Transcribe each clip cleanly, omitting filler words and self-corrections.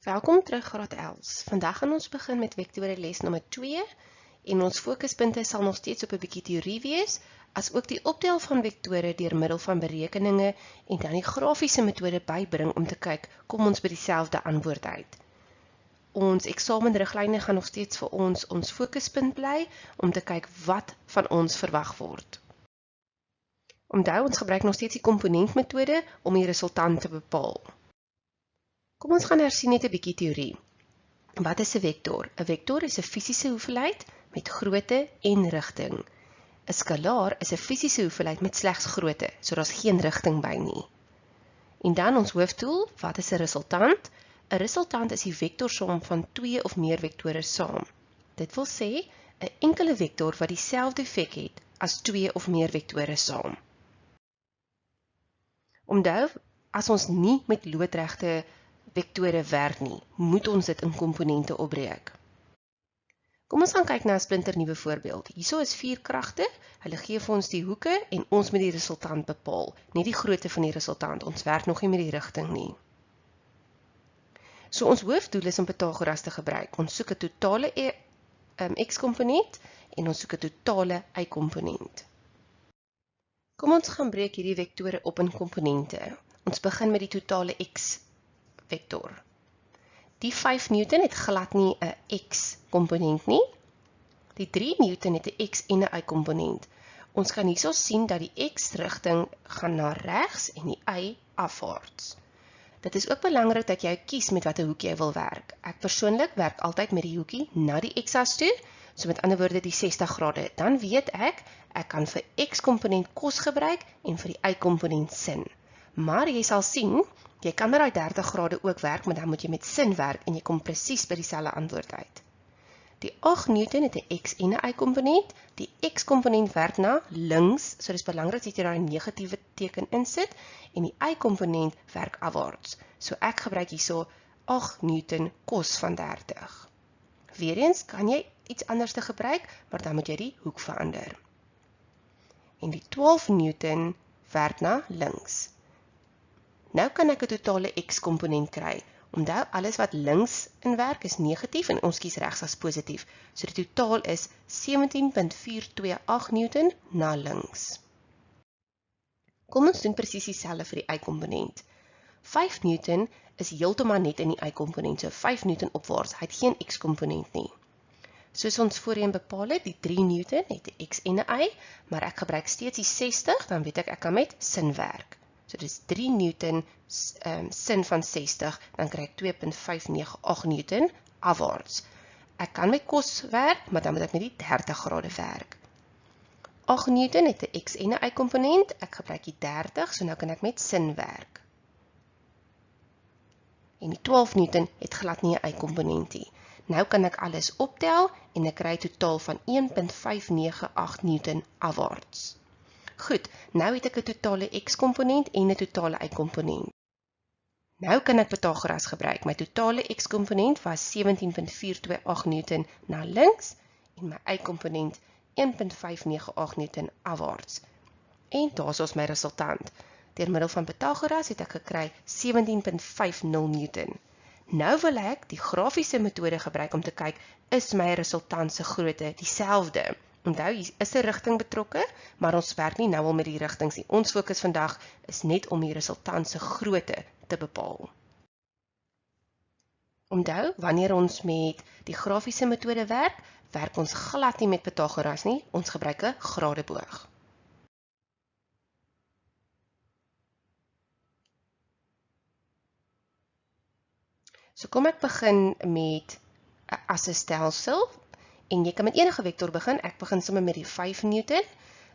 Welkom terug graad Els. Vandag gaan ons begin met vektore les nommer 2 en ons fokuspunte sal nog steeds op 'n bietjie teorie wees, as ook die optel van vektore deur middel van berekeninge en dan die grafiese metode bybring om te kyk, kom ons by dieselfde antwoord uit. Ons eksamenriglyne gaan nog steeds vir ons fokuspunt bly om te kyk wat van ons verwag word. Onthou, ons gebruik nog steeds die komponentmetode om die resultant te bepaal. Kom ons gaan hersien net 'n bietjie teorie. Wat is 'n vektor? 'n Vektor is 'n fisiese hoeveelheid met grootte en rigting. 'n Skalaar is 'n fisiese hoeveelheid met slegs grootte, so daar's geen rigting by nie. En dan ons hoofdoel, wat is 'n resultant? 'n Resultant is die vektorsom van twee of meer vektore saam. Dit wil sê, 'n enkele vektor wat dieselfde effek het as twee of meer vektore saam. Onthou, as ons nie met loodregte vektore werk nie, moet ons dit in komponente opbreek. Kom ons gaan kyk na 'n splinternuwe voorbeeld. Hierso is 4 kragte, hulle gee vir ons die hoeke en ons moet die resultant bepaal, nie die grootte van die resultant, ons werk nog nie met die rigting nie. So ons hoofdoel is om Pythagoras te gebruik. Ons soek 'n totale x-komponent en ons soek 'n totale y-komponent. Kom ons gaan breek hierdie vektore op in komponente. Ons begin met die totale x vektor. Die 5 Newton het glad nie 'n x-komponent nie. Die 3 Newton het 'n x en 'n y-komponent. Ons kan hierso sien dat die x-rigting gaan na regs en die y afwaarts. Dit is ook belangrik dat jy kies met watter hoek jy wil werk. Ek persoonlik werk altyd met die hoekie na die x-as toe, so met ander woorde die 60 grade. Dan weet ek kan vir x-komponent cos gebruik en vir die y-komponent sin. Maar jy sal sien, jy kan met daai 30 grade ook werk, maar dan moet jy met sin werk en jy kom presies by dieselfde antwoord uit. Die 8 Newton het 'n x en 'n y-komponent. Die x-komponent werk na links, so dis belangrik dat jy daai negatiewe teken insit, en die y-komponent werk afwaarts. So ek gebruik hierso 8 Newton cos van 30. Weereens kan jy iets anders te gebruik, maar dan moet jy die hoek verander. En die 12 Newton werk na links. Nou kan ek 'n totale x-komponent kry. Onthou, alles wat links in werk is negatief en ons kies regs as positief. So die totaal is 17.428 Newton na links. Kom ons doen presies dieselfde vir die y-komponent. 5 Newton is heeltemal net in die y-komponent, so 5 Newton opwaarts, hy het geen x-komponent nie. Soos ons voorheen bepaal het, die 3 Newton het 'n x en 'n y, maar ek gebruik steeds die 60, dan weet ek kan met sin werk. So dis 3 Newton sin van 60, dan kry ek 2.598 Newton afwaarts. Ek kan met cos werk, maar dan moet ek met die 30 grade werk. 8 Newton het 'n x en 'n y-komponent, ek gebruik die 30, so nou kan ek met sin werk. En die 12 Newton het glad nie 'n y-komponent nie. Nou kan ek alles optel en ek kry 'n totaal van 1.598 Newton afwaarts. Goed, nou het ek 'n totale x-komponent en 'n totale y-komponent. Nou kan ek Pythagoras gebruik. My totale x-komponent was 17.428 Newton na links en my y-komponent 1.598 Newton afwaarts. En daar is my resultant. Deur middel van Pythagoras het ek gekry 17.50 Newton. Nou wil ek die grafiese metode gebruik om te kyk, is my resultant se grootte dieselfde? Onthou, hier is 'n rigting betrokke, maar ons werk nie nou al met die rigtings nie. Ons fokus vandag is net om die resultant se grootte te bepaal. Onthou, wanneer ons met die grafiese metode werk, werk ons glad nie met Pythagoras nie, ons gebruik 'n gradeboog. So kom ek begin met 'n assestelsel. En jy kan met enige vektor begin. Ek begin sommer met die 5 Newton.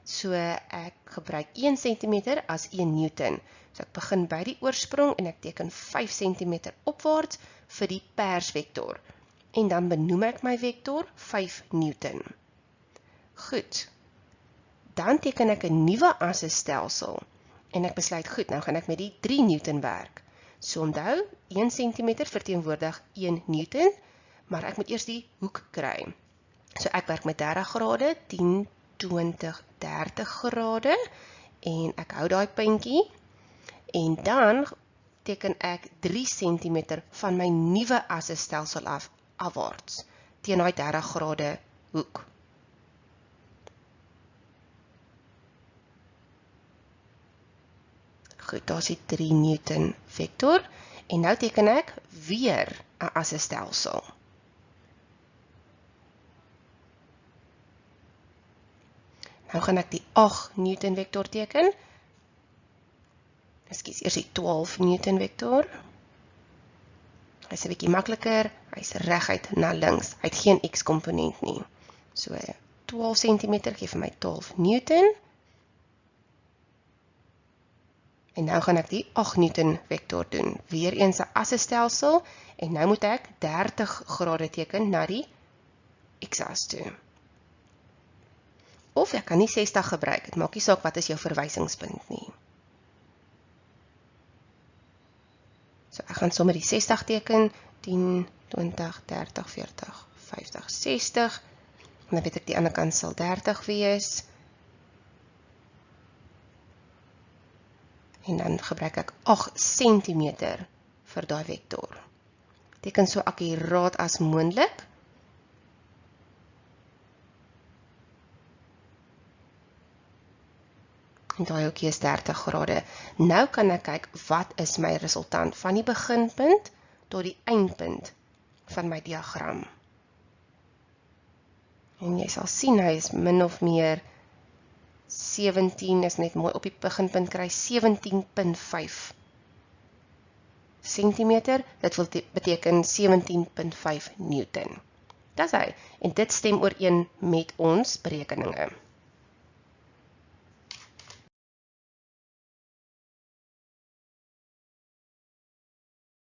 So ek gebruik 1 cm as 1 Newton. So ek begin by die oorsprong en ek teken 5 cm opwaarts vir die persvektor. En dan benoem ek my vektor 5 Newton. Goed. Dan teken ek 'n nuwe assestelsel. En ek besluit, goed, nou gaan ek met die 3 Newton werk. So onthou, 1 cm verteenwoordig 1 Newton, maar ek moet eers die hoek kry. So ek werk met 30 grade, 10, 20, 30 grade en ek hou daai puntjie en dan teken ek 3 cm van my nuwe assestelsel afwaarts, teen daai 30 grade hoek. Goed, daar is die 3 Newton vektor, en nou teken ek weer 'n assestelsel. Nou gaan ek die 8 Newton vektor teken. Ekskuus, eers die 12 Newton vektor. Hy is 'n bietjie makliker, hy is reguit na links, hy het geen x-komponent nie. So 12 cm gee vir my 12 Newton. En nou gaan ek die 8 Newton vektor doen. Weereens 'n assestelsel, en nou moet ek 30 grade teken na die x-as toe. Of ek kan nie 60 gebruik, het maak nie saak wat is jou verwysingspunt nie. So ek gaan sommer die 60 teken, 10, 20, 30, 40, 50, 60, en dan weet ek die ander kant sal 30 wees. En dan gebruik ek 8 cm vir daai vektor. Teken so akkuraat as moontlik. En daai hoekie is 30 grade. Nou kan ek kyk wat is my resultant van die beginpunt tot die eindpunt van my diagram. En jy sal sien hy is min of meer 17, is net mooi op die beginpunt kry, 17,5 cm, dit wil beteken 17,5 Newton. Dis hy, en dit stem ooreen met ons berekeninge.